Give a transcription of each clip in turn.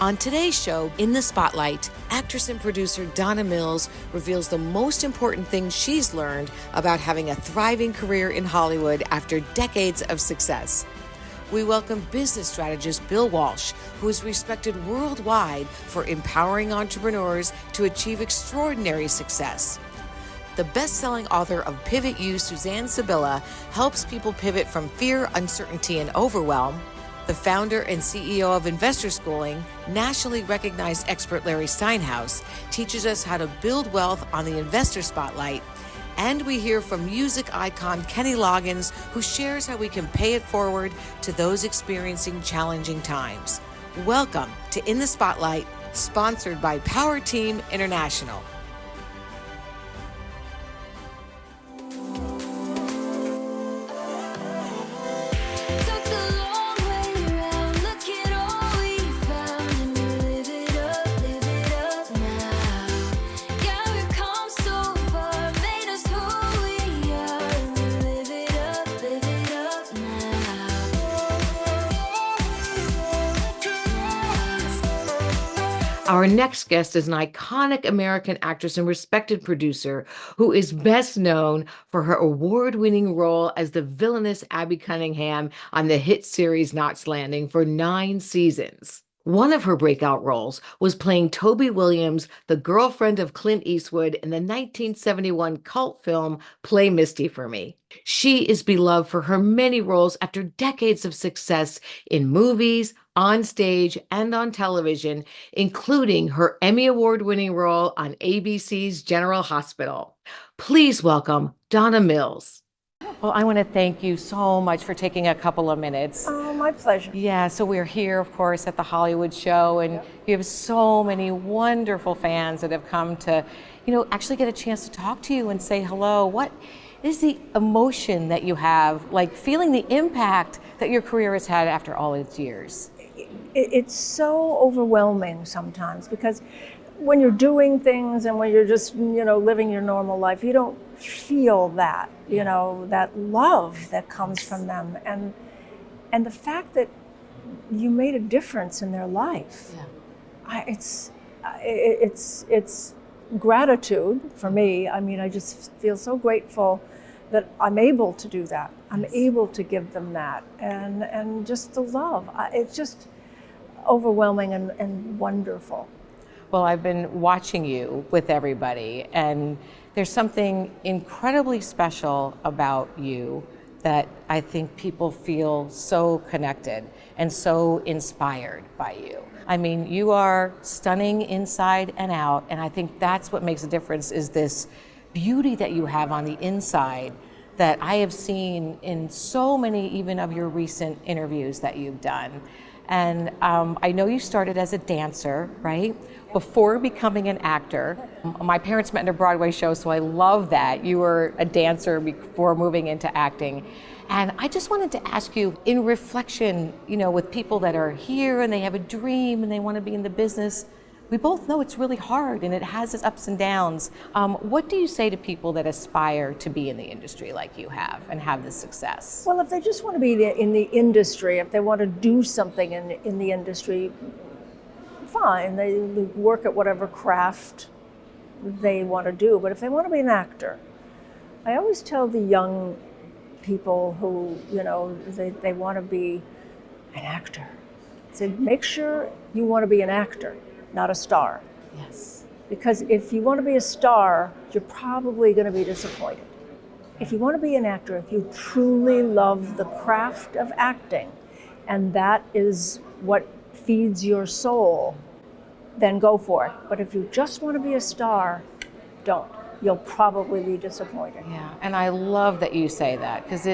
On today's show, In the Spotlight, actress and producer Donna Mills reveals the most important things she's learned about having a thriving career in Hollywood after decades of success. We welcome business strategist Bill Walsh, who is respected worldwide for empowering entrepreneurs to achieve extraordinary success. The best-selling author of Pivot You, Suzanne Sibilla, helps people pivot from fear, uncertainty, and overwhelm. The founder and CEO of Investor Schooling, nationally recognized expert Larry Steinhouse, teaches us how to build wealth on the investor spotlight. And we hear from music icon Kenny Loggins, who shares how we can pay it forward to those experiencing challenging times. Welcome to In the Spotlight, sponsored by Power Team International. Our next guest is an iconic American actress and respected producer who is best known for her award-winning role as the villainous Abby Cunningham on the hit series Knots Landing for 9 seasons. One of her breakout roles was playing Toby Williams, the girlfriend of Clint Eastwood in the 1971 cult film Play Misty for Me. She is beloved for her many roles after decades of success in movies, on stage, and on television, including her Emmy Award-winning role on ABC's General Hospital. Please welcome Donna Mills. Well, I want to thank you so much for taking a couple of minutes. Oh, my pleasure. Yeah, so we're here, of course, at the Hollywood show, and you have so many wonderful fans that have come to, actually get a chance to talk to you and say hello. What is the emotion that you have, like feeling the impact that your career has had after all its years? It's so overwhelming sometimes because when you're doing things and when you're just, living your normal life, you don't feel that, that love that comes from them. And the fact that you made a difference in their life, it's gratitude for me. I mean, I just feel so grateful that I'm able to do that. I'm able to give them that and just the love. It's just overwhelming and wonderful. Well, I've been watching you with everybody, and there's something incredibly special about you that I think people feel so connected and so inspired by you. I mean, you are stunning inside and out, and I think that's what makes a difference, is this beauty that you have on the inside that I have seen in so many even of your recent interviews that you've done. And I know you started as a dancer, right? Before becoming an actor. My parents met in a Broadway show, so I love that. You were a dancer before moving into acting. And I just wanted to ask you, in reflection, with people that are here and they have a dream and they want to be in the business, we both know it's really hard and it has its ups and downs. What do you say to people that aspire to be in the industry like you have and have this success? Well, if they just want to be in the industry, if they want to do something in the industry, fine. They work at whatever craft they want to do. But if they want to be an actor, I always tell the young people who, they want to be an actor. I said, make sure you want to be an actor, not a star. Yes. Because if you want to be a star, you're probably going to be disappointed. If you want to be an actor, if you truly love the craft of acting, and that is what feeds your soul, then go for it. But if you just want to be a star, don't. You'll probably be disappointed. Yeah, and I love that you say that, because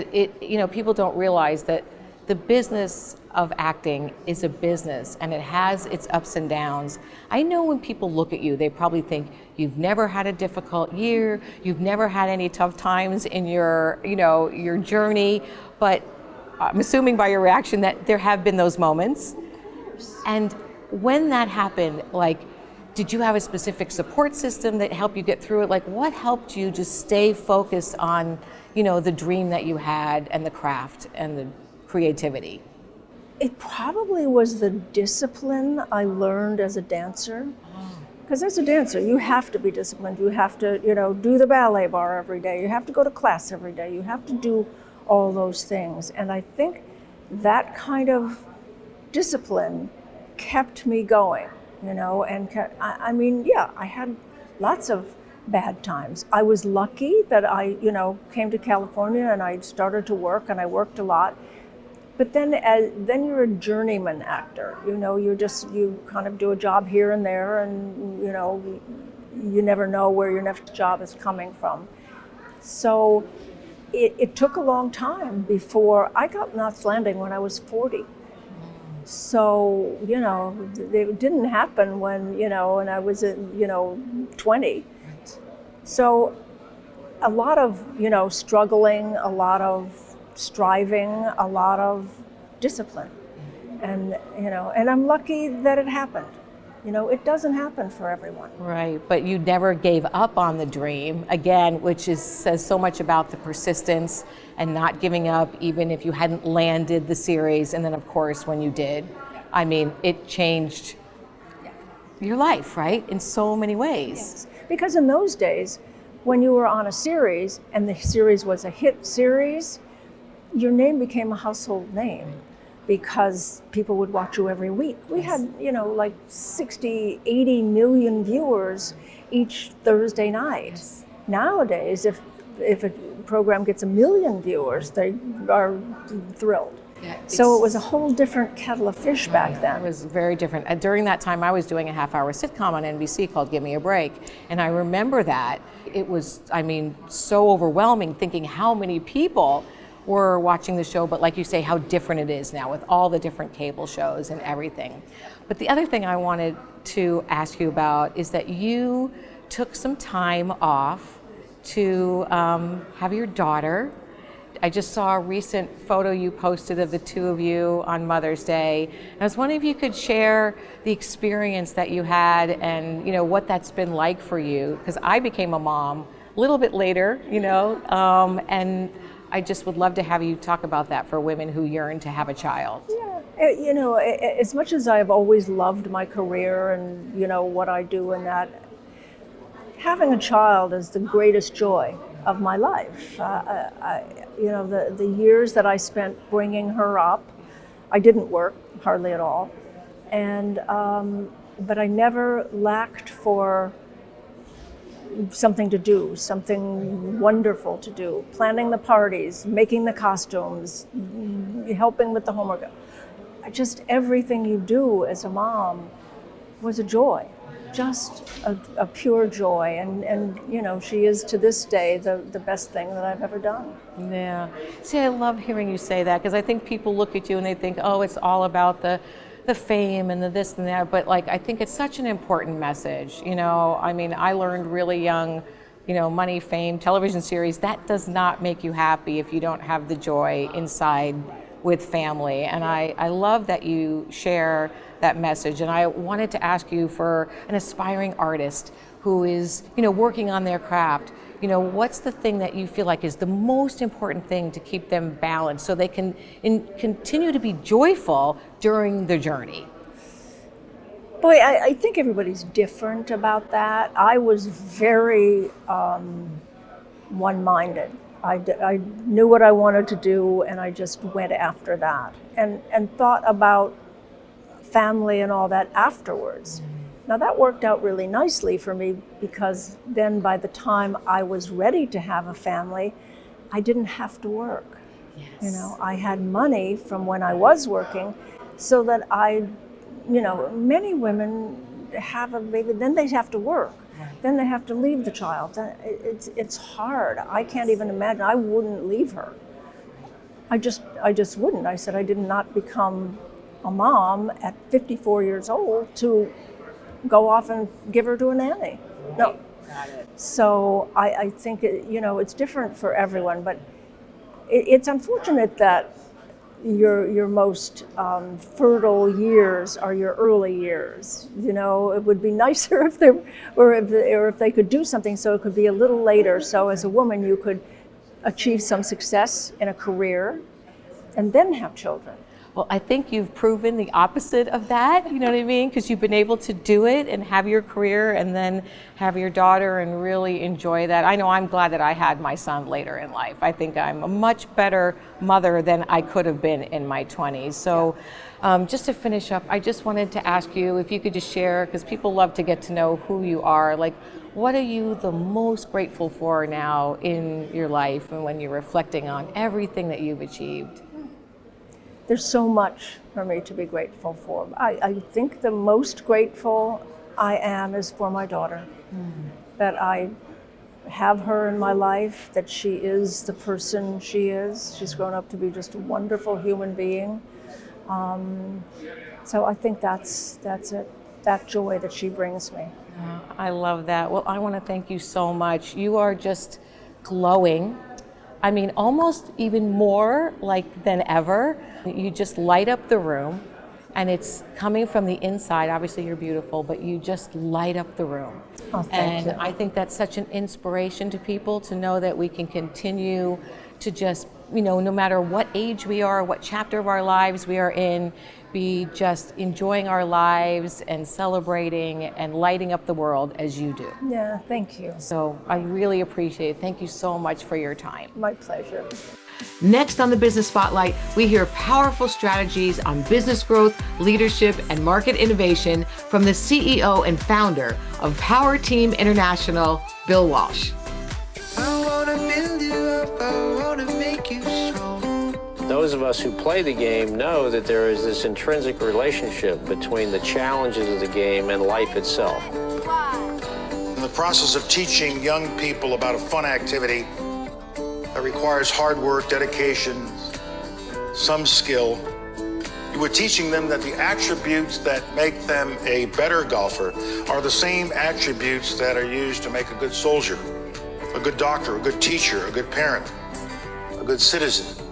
people don't realize that the business of acting is a business and it has its ups and downs. I know when people look at you, they probably think you've never had a difficult year, you've never had any tough times in your journey, but I'm assuming by your reaction that there have been those moments. And when that happened, did you have a specific support system that helped you get through it? What helped you just stay focused on, the dream that you had and the craft and the creativity? It probably was the discipline I learned as a dancer. Because as a dancer, you have to be disciplined. You have to, do the ballet bar every day. You have to go to class every day. You have to do all those things. And I think that kind of discipline kept me going, and I had lots of bad times. I was lucky that I, came to California and I started to work, and I worked a lot. But then you're a journeyman actor. You kind of do a job here and there, and you never know where your next job is coming from. So it took a long time before I got Knots Landing when I was 40. So it didn't happen when I was 20. So a lot of struggling, a lot of striving, a lot of discipline, and I'm lucky that it happened. It doesn't happen for everyone. Right, but you never gave up on the dream, again, which says so much about the persistence and not giving up even if you hadn't landed the series. And then of course when you did, I mean, it changed your life, right, in so many ways. Yes. Because in those days, when you were on a series and the series was a hit series, your name became a household name because people would watch you every week. We had, like 60, 80 million viewers each Thursday night. Yes. Nowadays, if a program gets 1 million viewers, they are thrilled. Yeah, so it was a whole different kettle of fish back then. It was very different. During that time, I was doing a half-hour sitcom on NBC called Give Me a Break. And I remember that. It was, so overwhelming, thinking how many people were watching the show, but like you say, how different it is now with all the different cable shows and everything. But the other thing I wanted to ask you about is that you took some time off to have your daughter. I just saw a recent photo you posted of the two of you on Mother's Day. And I was wondering if you could share the experience that you had and what that's been like for you, because I became a mom a little bit later, and I just would love to have you talk about that for women who yearn to have a child. Yeah, as much as I've always loved my career and, what I do and that, having a child is the greatest joy of my life. The years that I spent bringing her up, I didn't work hardly at all. And, but I never lacked for something to do, something wonderful to do, planning the parties, making the costumes, helping with the homework. Just everything you do as a mom was a joy, just a pure joy. And she is to this day the best thing that I've ever done. Yeah. See, I love hearing you say that because I think people look at you and they think, oh, it's all about the fame and the this and that, but I think it's such an important message. I learned really young, money, fame, television series, that does not make you happy if you don't have the joy inside with family. And I love that you share that message. And I wanted to ask you, for an aspiring artist who is, working on their craft, what's the thing that you feel like is the most important thing to keep them balanced so they can continue to be joyful during the journey? Boy, I think everybody's different about that. I was very one-minded. I knew what I wanted to do, and I just went after that, and thought about family and all that afterwards. Now that worked out really nicely for me because then by the time I was ready to have a family, I didn't have to work. Yes. I had money from when I was working so that many women have a baby, then they have to work. Right. Then they have to leave the child. It's hard. I can't even imagine. I wouldn't leave her. I just wouldn't. I said I did not become a mom at 54 years old to go off and give her to a nanny. No. Got it. So I think it's different for everyone, but it's unfortunate that your most fertile years are your early years. It would be nicer if if they could do something so it could be a little later. So as a woman, you could achieve some success in a career and then have children. Well, I think you've proven the opposite of that, you know what I mean? Because you've been able to do it and have your career and then have your daughter and really enjoy that. I know I'm glad that I had my son later in life. I think I'm a much better mother than I could have been in my 20s. So just to finish up, I just wanted to ask you if you could just share, because people love to get to know who you are, like what are you the most grateful for now in your life and when you're reflecting on everything that you've achieved? There's so much for me to be grateful for. I think the most grateful I am is for my daughter, that I have her in my life, that she is the person she is. She's grown up to be just a wonderful human being. So I think that's it, that joy that she brings me. I love that. Well, I want to thank you so much. You are just glowing. I mean, almost even more like than ever. You just light up the room, and it's coming from the inside. Obviously, you're beautiful, but you just light up the room. Oh, thank you. I think that's such an inspiration to people to know that we can continue to just, no matter what age we are, what chapter of our lives we are in, be just enjoying our lives and celebrating and lighting up the world as you do. Yeah, thank you. So I really appreciate it. Thank you so much for your time. My pleasure. Next on the Business Spotlight, we hear powerful strategies on business growth, leadership, and market innovation from the CEO and founder of Power Team International, Bill Walsh. I wanna build you up, I wanna make you strong. Those of us who play the game know that there is this intrinsic relationship between the challenges of the game and life itself. In the process of teaching young people about a fun activity that requires hard work, dedication, some skill, we're teaching them that the attributes that make them a better golfer are the same attributes that are used to make a good soldier, a good doctor, a good teacher, a good parent, a good citizen,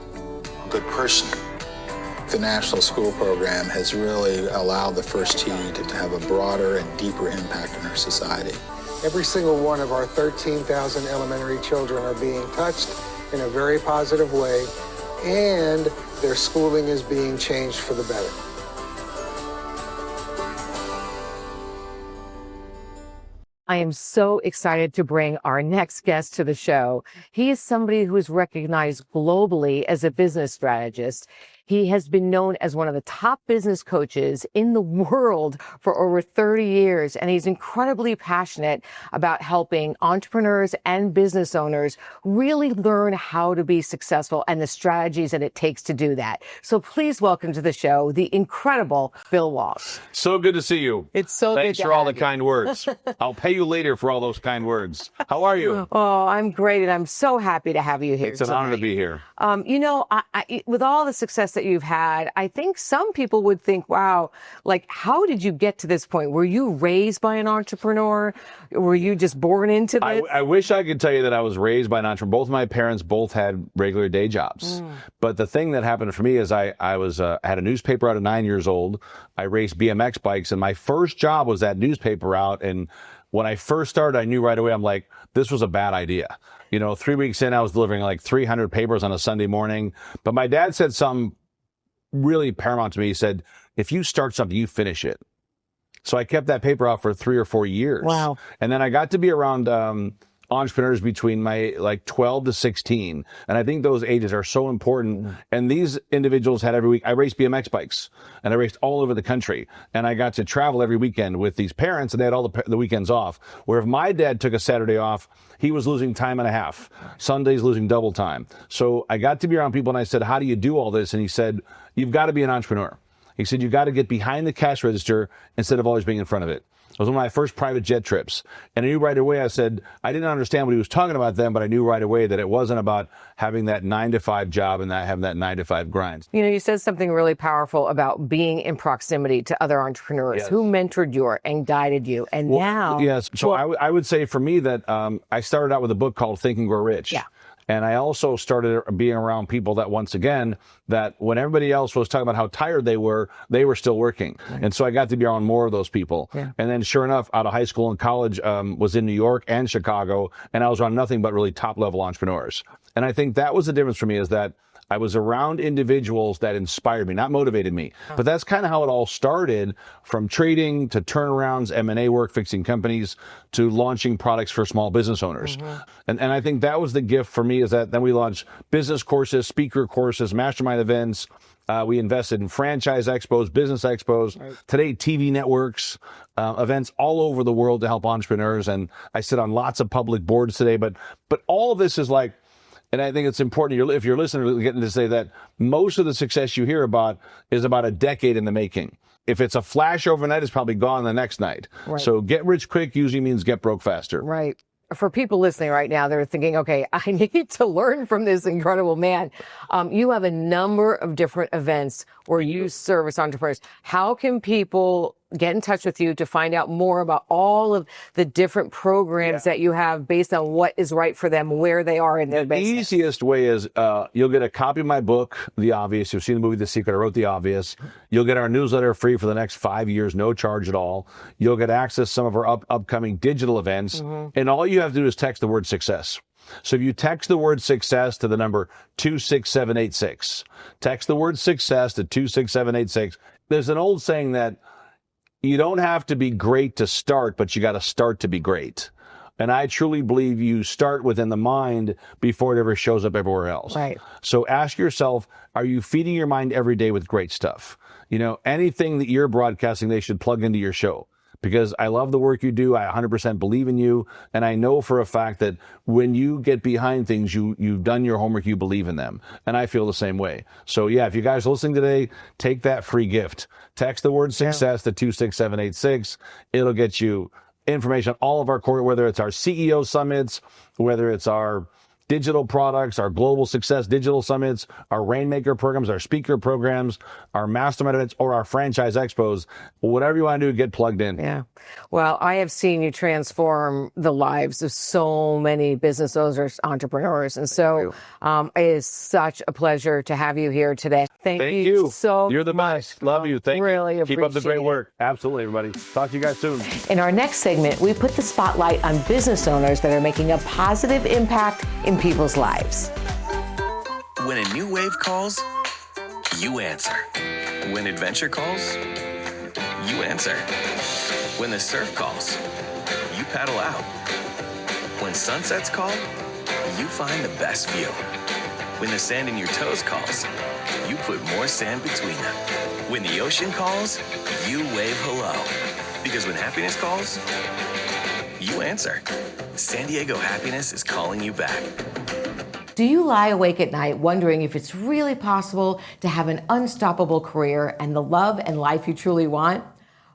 a good person. The National School Program has really allowed the First Tee to have a broader and deeper impact on our society. Every single one of our 13,000 elementary children are being touched in a very positive way, and their schooling is being changed for the better. I am so excited to bring our next guest to the show. He is somebody who is recognized globally as a business strategist. He has been known as one of the top business coaches in the world for over 30 years, and he's incredibly passionate about helping entrepreneurs and business owners really learn how to be successful and the strategies that it takes to do that. So please welcome to the show the incredible Bill Walsh. So good to see you. It's so Thanks good to for all have the you. kind words. I'll pay you later for all those kind words. How are you? Oh, I'm great, and I'm so happy to have you here. It's an honor to be here. With all the success that you've had, I think some people would think, wow, like, how did you get to this point? Were you raised by an entrepreneur? Were you just born into this? I wish I could tell you that I was raised by an entrepreneur. Both my parents both had regular day jobs. But the thing that happened for me is I had a newspaper out at 9 years old. I raced BMX bikes, and my first job was that newspaper route. And when I first started, I knew right away, I'm like, this was a bad idea. 3 weeks in, I was delivering like 300 papers on a Sunday morning. But my dad said something really paramount to me. He said, if you start something, you finish it. So I kept that paper out for 3 or 4 years. Wow. And then I got to be around entrepreneurs between my 12 to 16. And I think those ages are so important. And these individuals had every week, I raced BMX bikes and I raced all over the country. And I got to travel every weekend with these parents, and they had all the weekends off. Where if my dad took a Saturday off, he was losing time and a half. Sundays losing double time. So I got to be around people, and I said, how do you do all this? And he said, you've got to be an entrepreneur. He said, you got to get behind the cash register instead of always being in front of it. It was one of my first private jet trips. And I knew right away, I said, I didn't understand what he was talking about then, but I knew right away that it wasn't about having that 9-to-5 job and not having that 9-to-5 grind. You said something really powerful about being in proximity to other entrepreneurs. Yes. Who mentored you and guided you. And now. Yes. So I would say for me that I started out with a book called Think and Grow Rich. Yeah. And I also started being around people that, once again, that when everybody else was talking about how tired they were still working. And so I got to be around more of those people. Yeah. And then sure enough, out of high school and college, was in New York and Chicago, and I was around nothing but really top level entrepreneurs. And I think that was the difference for me, is that I was around individuals that inspired me, not motivated me. But that's kind of how it all started, from trading to turnarounds, M&A work, fixing companies, to launching products for small business owners. And I think that was the gift for me, is that then we launched business courses, speaker courses, mastermind events. We invested in franchise expos, business expos, today TV networks, events all over the world to help entrepreneurs. And I sit on lots of public boards today. But all of this is like, and I think it's important, if you're listening, getting to say that most of the success you hear about is about a decade in the making. If it's a flash overnight, it's probably gone the next night. Right. So get rich quick usually means get broke faster. Right. For people listening right now, they're thinking, okay, I need to learn from this incredible man. You have a number of different events where you service entrepreneurs. How can people get in touch with you to find out more about all of the different programs that you have based on what is right for them, where they are in their business? The easiest way is you'll get a copy of my book, The Obvious. You've seen the movie The Secret. I wrote The Obvious. You'll get our newsletter free for the next 5 years, no charge at all. You'll get access to some of our upcoming digital events. And all you have to do is text the word success. So if you text the word success to the number 26786, text the word success to 26786. There's an old saying that you don't have to be great to start, but you got to start to be great. And I truly believe you start within the mind before it ever shows up everywhere else. Right. So ask yourself, are you feeding your mind every day with great stuff? You know, anything that you're broadcasting, they should plug into your show. Because I love the work you do. I 100% believe in you. And I know for a fact that when you get behind things, you've done your homework, you believe in them. And I feel the same way. So yeah, if you guys are listening today, take that free gift. Text the word success to 26786. It'll get you information on all of our core, whether it's our CEO summits, whether it's our digital products, our global success digital summits, our Rainmaker programs, our speaker programs, our mastermind events, or our franchise expos. Whatever you want to do, get plugged in. Yeah. Well, I have seen you transform the lives of so many business owners, entrepreneurs. And so it is such a pleasure to have you here today. Thank you so much. You're the best. Love you. Thank really you. Keep up the great appreciate it. work. Absolutely, everybody. Talk to you guys soon. In our next segment, we put the spotlight on business owners that are making a positive impact in people's lives. When a new wave calls, you answer. When adventure calls, you answer. When the surf calls, you paddle out. When sunsets call, you find the best view. When the sand in your toes calls, you put more sand between them. When the ocean calls, you wave hello. Because when happiness calls, you answer. San Diego Happiness is calling you back. Do you lie awake at night wondering if it's really possible to have an unstoppable career and the love and life you truly want?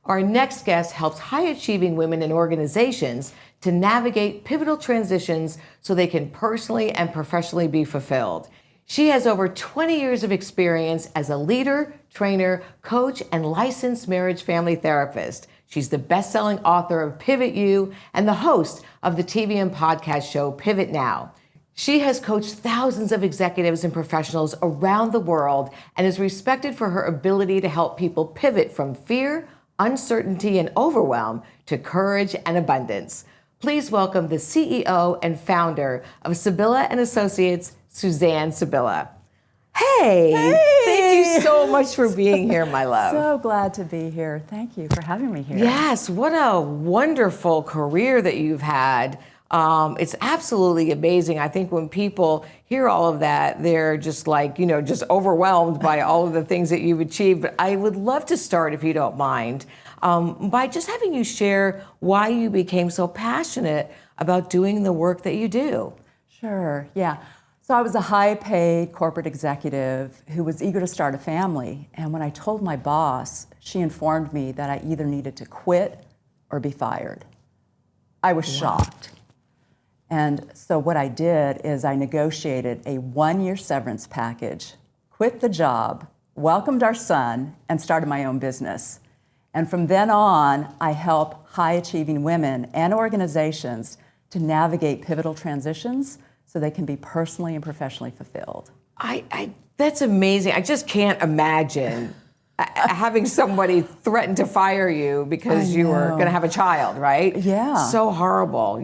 Our next guest helps high-achieving women and organizations to navigate pivotal transitions so they can personally and professionally be fulfilled. She has over 20 years of experience as a leader, trainer, coach, and licensed marriage family therapist. She's the best-selling author of Pivot You and the host of the TV and podcast show Pivot Now. She has coached thousands of executives and professionals around the world and is respected for her ability to help people pivot from fear, uncertainty, and overwhelm to courage and abundance. Please welcome the CEO and founder of Sibilla and Associates, Suzanne Sibilla. Hey, thank you so much for being here, my love. So glad to be here. Thank you for having me here. Yes, what a wonderful career that you've had. It's absolutely amazing. I think when people hear all of that, they're just like, just overwhelmed by all of the things that you've achieved. But I would love to start, if you don't mind, by just having you share why you became so passionate about doing the work that you do. Sure, yeah. So I was a high-paid corporate executive who was eager to start a family. And when I told my boss, she informed me that I either needed to quit or be fired. I was shocked. And so what I did is I negotiated a 1-year severance package, quit the job, welcomed our son, and started my own business. And from then on, I help high-achieving women and organizations to navigate pivotal transitions so they can be personally and professionally fulfilled. That's amazing. I just can't imagine having somebody threaten to fire you because you were going to have a child, right? Yeah. So horrible,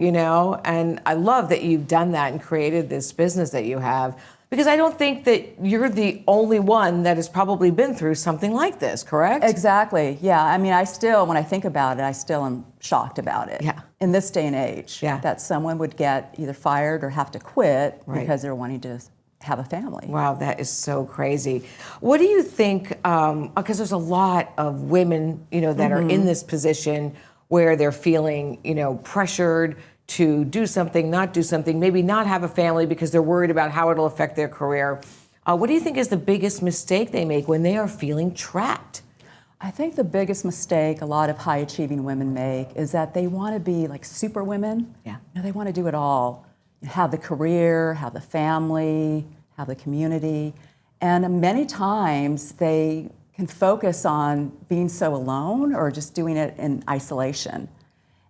And I love that you've done that and created this business that you have. Because I don't think that you're the only one that has probably been through something like this, correct? Exactly. Yeah. I mean, I still, when I think about it, I still am shocked about it. Yeah. In this day and age, that someone would get either fired or have to quit because they're wanting to have a family. Wow, that is so crazy. What do you think, because there's a lot of women, that are in this position where they're feeling, pressured to do something, not do something, maybe not have a family because they're worried about how it'll affect their career. What do you think is the biggest mistake they make when they are feeling trapped? I think the biggest mistake a lot of high-achieving women make is that they want to be like super women. Yeah. They want to do it all. Have the career, have the family, have the community. And many times they can focus on being so alone or just doing it in isolation.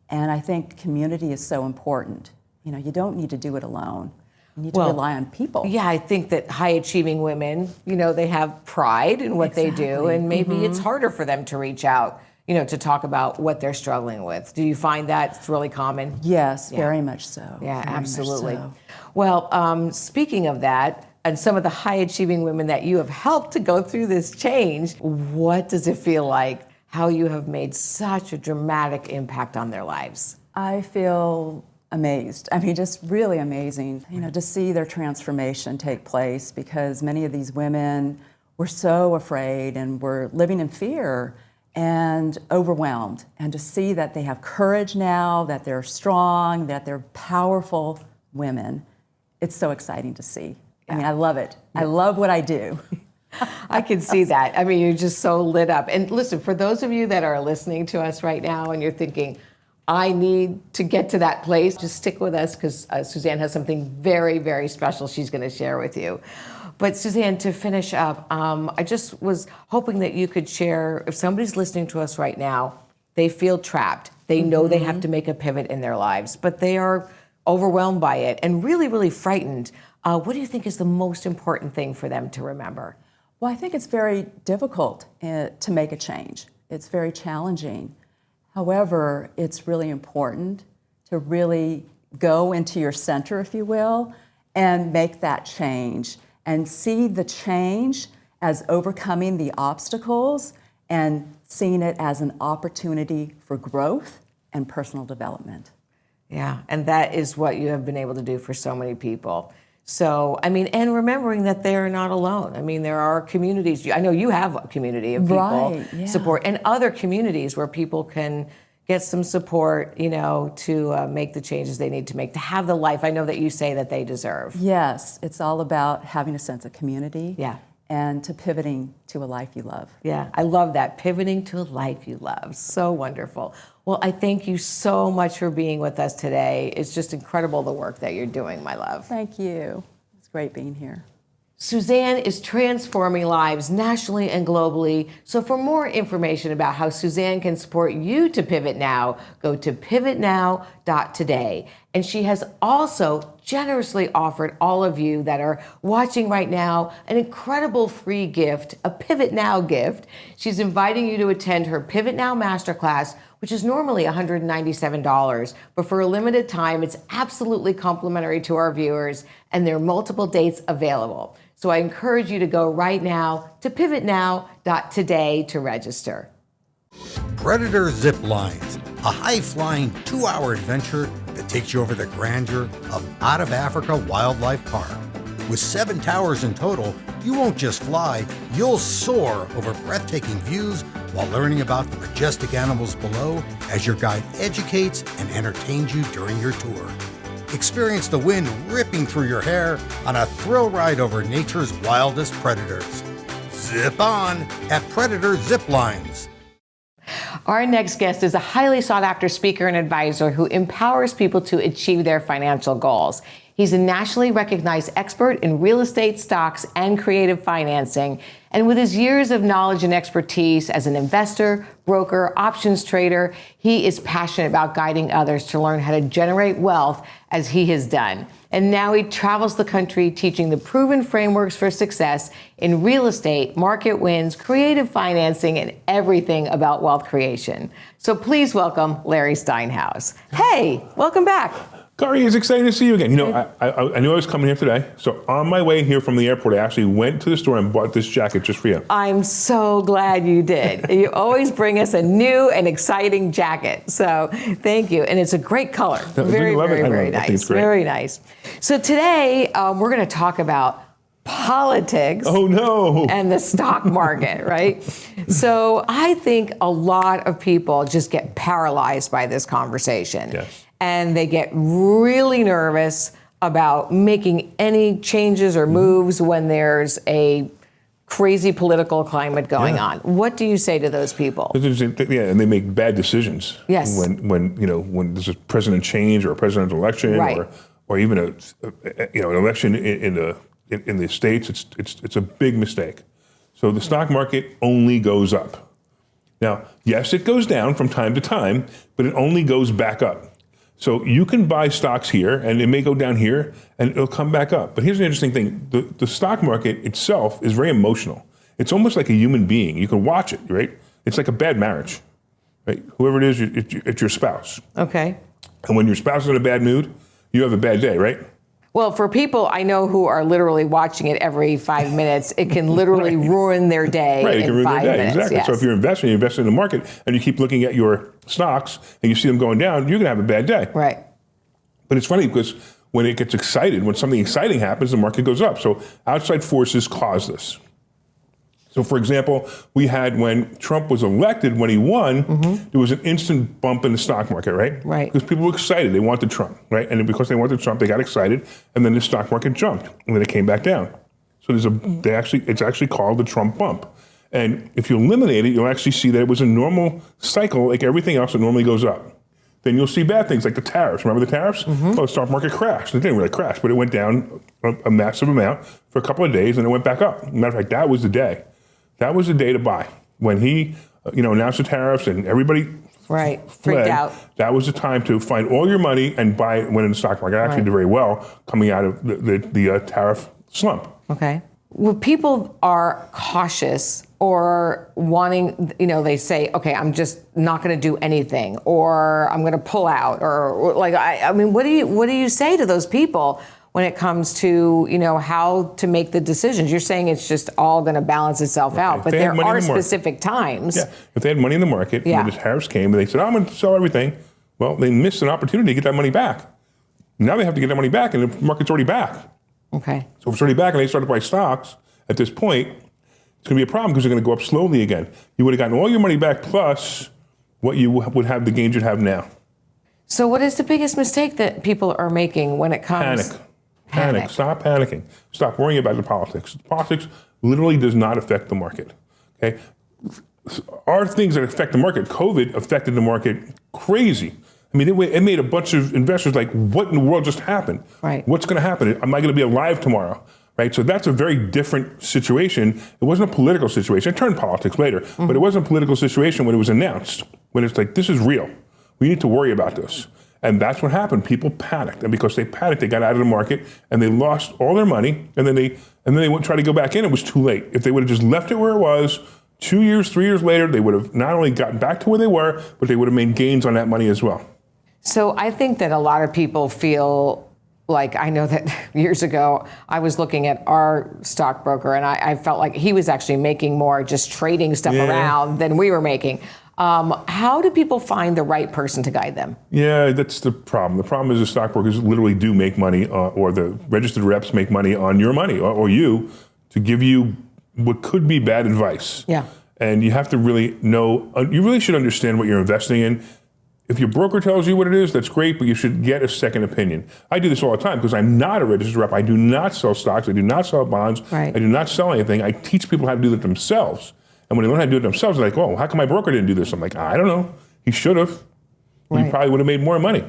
And I think community is so important. You don't need to do it alone. You need to rely on people. Yeah, I think that high-achieving women, they have pride in what they do, and maybe it's harder for them to reach out, to talk about what they're struggling with. Do you find that's really common? Yes, very much so. Yeah, very absolutely. much so. Well, speaking of that, and some of the high-achieving women that you have helped to go through this change, what does it feel like? How you have made such a dramatic impact on their lives? I feel amazed. I mean, just really amazing, to see their transformation take place, because many of these women were so afraid and were living in fear and overwhelmed. And to see that they have courage now, that they're strong, that they're powerful women, it's so exciting to see. I mean, I love it. I love what I do. I can see that. I mean, you're just so lit up. And listen, for those of you that are listening to us right now and you're thinking, I need to get to that place, just stick with us, because Suzanne has something very, very special she's going to share with you. But Suzanne, to finish up, I just was hoping that you could share, if somebody's listening to us right now, they feel trapped. They know they have to make a pivot in their lives, but they are overwhelmed by it and really, really frightened. What do you think is the most important thing for them to remember? Well, I think it's very difficult to make a change. It's very challenging. However, it's really important to really go into your center, if you will, and make that change and see the change as overcoming the obstacles and seeing it as an opportunity for growth and personal development. Yeah, and that is what you have been able to do for so many people. So, I mean, and remembering that they are not alone. I mean, there are communities. I know you have a community of people support, and other communities where people can get some support, to make the changes they need to make, to have the life I know that you say that they deserve. Yes, it's all about having a sense of community. Yeah. And to pivoting to a life you love. Yeah, I love that. Pivoting to a life you love. So wonderful. Well, I thank you so much for being with us today. It's just incredible the work that you're doing, my love. Thank you. It's great being here. Suzanne is transforming lives nationally and globally. So for more information about how Suzanne can support you to pivot now, go to pivotnow.today. And she has also generously offered all of you that are watching right now an incredible free gift, a Pivot Now gift. She's inviting you to attend her Pivot Now Masterclass, which is normally $197, but for a limited time, it's absolutely complimentary to our viewers, and there are multiple dates available. So I encourage you to go right now to pivotnow.today to register. Predator Zip Lines, a high-flying 2-hour adventure that takes you over the grandeur of Out of Africa Wildlife Park. With 7 towers in total, you won't just fly, you'll soar over breathtaking views while learning about the majestic animals below as your guide educates and entertains you during your tour. Experience the wind ripping through your hair on a thrill ride over nature's wildest predators. Zip on at Predator Zip Lines. Our next guest is a highly sought-after speaker and advisor who empowers people to achieve their financial goals. He's a nationally recognized expert in real estate, stocks, and creative financing. And with his years of knowledge and expertise as an investor, broker, options trader, he is passionate about guiding others to learn how to generate wealth as he has done. And now he travels the country teaching the proven frameworks for success in real estate, market wins, creative financing, and everything about wealth creation. So please welcome Larry Steinhouse. Hey, welcome back. Kari, it's exciting to see you again. You know, I knew I was coming here today, so on my way here from the airport, I actually went to the store and bought this jacket just for you. I'm so glad you did. You always bring us a new and exciting jacket, so thank you. And it's a great color. Very, very nice. Very nice. So today, we're going to talk about politics. Oh no! And the stock market, right? So I think a lot of people just get paralyzed by this conversation. Yes. And they get really nervous about making any changes or moves when there's a crazy political climate going on. What do you say to those people? Yeah, and they make bad decisions. Yes. When there's a president change or a presidential election, right. or even an election in the states, it's a big mistake. So the stock market only goes up. Now, yes, it goes down from time to time, but it only goes back up. So you can buy stocks here, and it may go down here, and it'll come back up. But here's the interesting thing. The stock market itself is very emotional. It's almost like a human being. You can watch it, right? It's like a bad marriage, right? Whoever it is, it's your spouse. Okay. And when your spouse is in a bad mood, you have a bad day, right? Well, for people I know who are literally watching it every 5 minutes, it can literally ruin their day Right, it can in ruin 5 their day, minutes. exactly. Yes. So if you're investing in the market, and you keep looking at your stocks, and you see them going down, you're going to have a bad day. Right. But it's funny because when it gets excited, when something exciting happens, the market goes up. So outside forces cause this. So for example, we had when Trump was elected, when he won, there was an instant bump in the stock market, right? Right. Because people were excited, they wanted Trump, right? And because they wanted Trump, they got excited, and then the stock market jumped, and then it came back down. So it's actually called the Trump bump. And if you eliminate it, you'll actually see that it was a normal cycle, like everything else that normally goes up. Then you'll see bad things like the tariffs. Remember the tariffs? Well, the stock market crashed. It didn't really crash, but it went down a massive amount for a couple of days, and it went back up. Matter of fact, that was the day. That was the day to buy. When he announced the tariffs and everybody freaked out. That was the time to find all your money and buy when in the stock market. Actually did very well coming out of the tariff slump. Okay. When people are cautious or wanting, they say, okay, I'm just not going to do anything, or I'm going to pull out, or like, I mean, what do you say to those people when it comes to, how to make the decisions? You're saying it's just all going to balance itself out, but there are specific times. Yeah, if they had money in the market, and then the tariffs came, and they said, I'm going to sell everything. Well, they missed an opportunity to get that money back. Now they have to get that money back, and the market's already back. Okay. So if it's already back and they start to buy stocks at this point, it's going to be a problem because they're going to go up slowly again. You would have gotten all your money back plus what you would have, the gains you'd have now. So what is the biggest mistake that people are making when it comes? Panic. Stop panicking. Stop worrying about the politics. Politics literally does not affect the market. Okay? Are things that affect the market. COVID affected the market crazy. I mean, it made a bunch of investors like, what in the world just happened? Right. What's going to happen? Am I going to be alive tomorrow? Right? So that's a very different situation. It wasn't a political situation. It turned politics later, but it wasn't a political situation when it was announced, when it's like, this is real. We need to worry about this. And that's what happened. People panicked. And because they panicked, they got out of the market and they lost all their money. And then they went try to go back in. It was too late. If they would have just left it where it was, 2 years, 3 years later, they would have not only gotten back to where they were, but they would have made gains on that money as well. So I think that a lot of people feel like, I know that years ago, I was looking at our stockbroker and I felt like he was actually making more just trading stuff around than we were making. How do people find the right person to guide them? Yeah, that's the problem. The problem is the stockbrokers literally do make money, or the registered reps make money on your money, or you, to give you what could be bad advice. Yeah. And you have to really know, you really should understand what you're investing in. If your broker tells you what it is, that's great, but you should get a second opinion. I do this all the time because I'm not a registered rep. I do not sell stocks. I do not sell bonds. Right. I do not sell anything. I teach people how to do it themselves. And when they learn how to do it themselves, they're like, oh, how come my broker didn't do this? I'm like, I don't know. He should have. He probably would have made more money.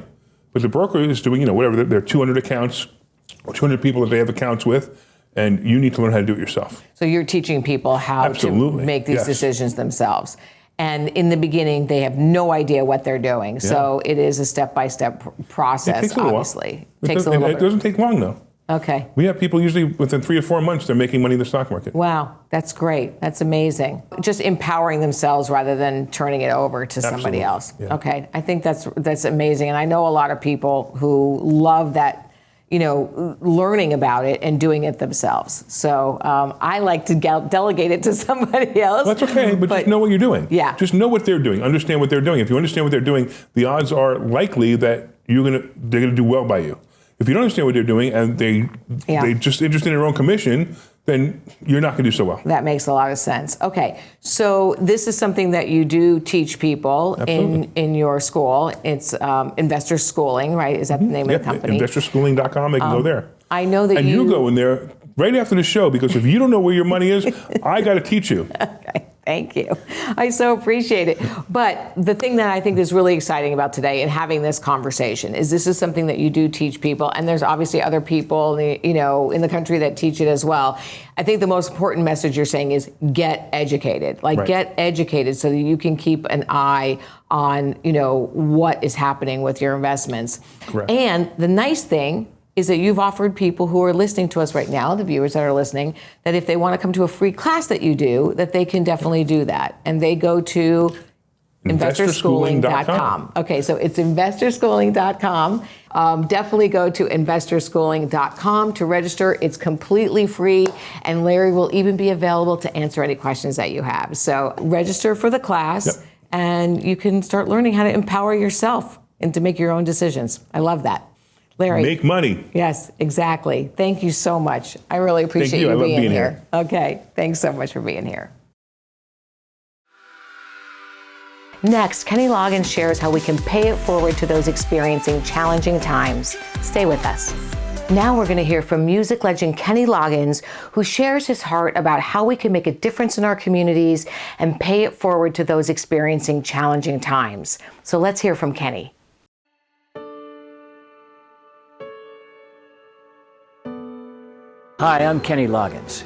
But the broker is doing, whatever, there are 200 accounts or 200 people that they have accounts with, and you need to learn how to do it yourself. So you're teaching people how to make these decisions themselves. And in the beginning, they have no idea what they're doing. So it is a step-by-step process, it takes a little obviously. While. It doesn't take long, though. Okay. We have people usually within 3 or 4 months, they're making money in the stock market. Wow, that's great. That's amazing. Just empowering themselves rather than turning it over to somebody Absolutely. else. Yeah. Okay, I think that's amazing. And I know a lot of people who love that, learning about it and doing it themselves. So I like to delegate it to somebody else. That's okay, but just know what you're doing. Yeah. Just know what they're doing. Understand what they're doing. If you understand what they're doing, the odds are likely that they're gonna do well by you. If you don't understand what they're doing and they just interested in their own commission, then you're not going to do so well. That makes a lot of sense. Okay, so this is something that you do teach people in your school. It's Investor Schooling, right? Is that the name of the company? Investorschooling.com. They can go there. I know that you go in there right after the show, because if you don't know where your money is, I got to teach you. Okay. Thank you. I so appreciate it. But the thing that I think is really exciting about today and having this conversation is this is something that you do teach people, and there's obviously other people, in the country that teach it as well. I think the most important message you're saying is get educated. Get educated so that you can keep an eye on, what is happening with your investments. Correct. And the nice thing is that you've offered people who are listening to us right now, the viewers that are listening, that if they want to come to a free class that you do, that they can definitely do that. And they go to investorschooling.com. Okay, so it's investorschooling.com. Definitely go to investorschooling.com to register. It's completely free, and Larry will even be available to answer any questions that you have. So register for the class, and you can start learning how to empower yourself and to make your own decisions. I love that. Larry. Make money. Yes, exactly. Thank you so much. I really appreciate you being here. Okay, thanks so much for being here. Next, Kenny Loggins shares how we can pay it forward to those experiencing challenging times. Stay with us. Now we're going to hear from music legend Kenny Loggins, who shares his heart about how we can make a difference in our communities and pay it forward to those experiencing challenging times. So let's hear from Kenny. Hi, I'm Kenny Loggins.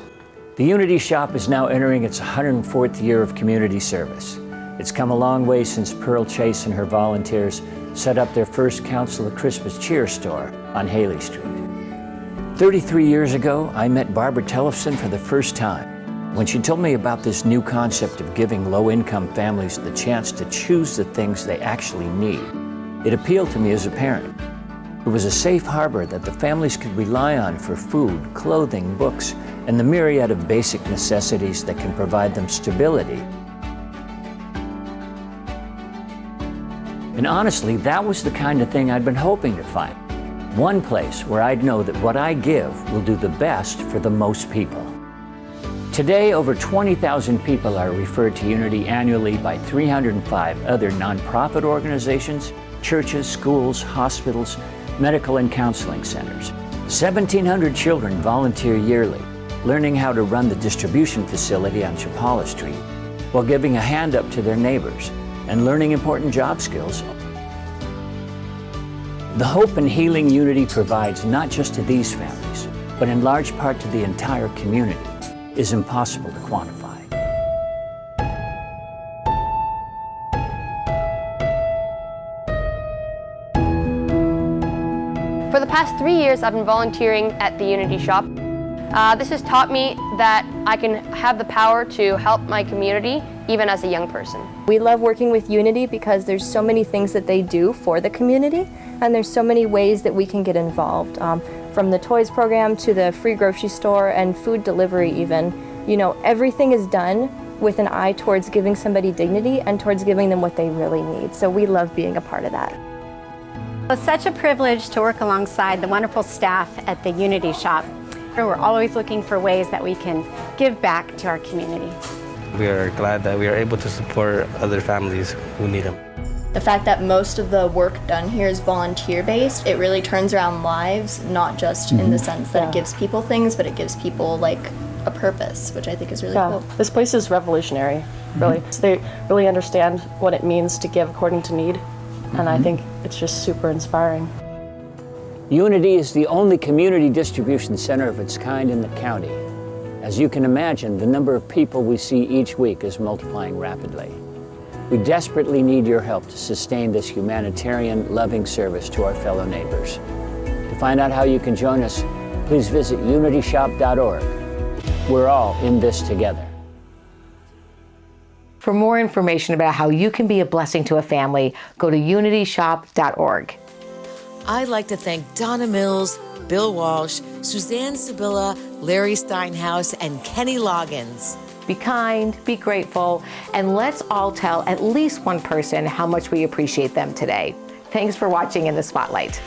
The Unity Shop is now entering its 104th year of community service. It's come a long way since Pearl Chase and her volunteers set up their first Council of Christmas Cheer store on Haley Street. 33 years ago, I met Barbara Tellefson for the first time when she told me about this new concept of giving low-income families the chance to choose the things they actually need. It appealed to me as a parent. It was a safe harbor that the families could rely on for food, clothing, books, and the myriad of basic necessities that can provide them stability. And honestly, that was the kind of thing I'd been hoping to find. One place where I'd know that what I give will do the best for the most people. Today, over 20,000 people are referred to Unity annually by 305 other nonprofit organizations, churches, schools, hospitals, medical and counseling centers. 1,700 children volunteer yearly, learning how to run the distribution facility on Chapala Street, while giving a hand up to their neighbors and learning important job skills. The hope and healing Unity provides not just to these families, but in large part to the entire community, is impossible to quantify. For the past 3 years, I've been volunteering at the Unity Shop. This has taught me that I can have the power to help my community, even as a young person. We love working with Unity because there's so many things that they do for the community, and there's so many ways that we can get involved. From the toys program to the free grocery store and food delivery even. Everything is done with an eye towards giving somebody dignity and towards giving them what they really need. So we love being a part of that. It's such a privilege to work alongside the wonderful staff at the Unity Shop. We're always looking for ways that we can give back to our community. We are glad that we are able to support other families who need them. The fact that most of the work done here is volunteer-based, it really turns around lives, not just in the sense that it gives people things, but it gives people like a purpose, which I think is really cool. This place is revolutionary, really. So they really understand what it means to give according to need, and I think it's just super inspiring. Unity is the only community distribution center of its kind in the county. As you can imagine, the number of people we see each week is multiplying rapidly. We desperately need your help to sustain this humanitarian, loving service to our fellow neighbors. To find out how you can join us, please visit unityshop.org. We're all in this together. For more information about how you can be a blessing to a family, go to unityshop.org. I'd like to thank Donna Mills, Bill Walsh, Suzanne Sibilla, Larry Steinhouse, and Kenny Loggins. Be kind, be grateful, and let's all tell at least one person how much we appreciate them today. Thanks for watching In the Spotlight.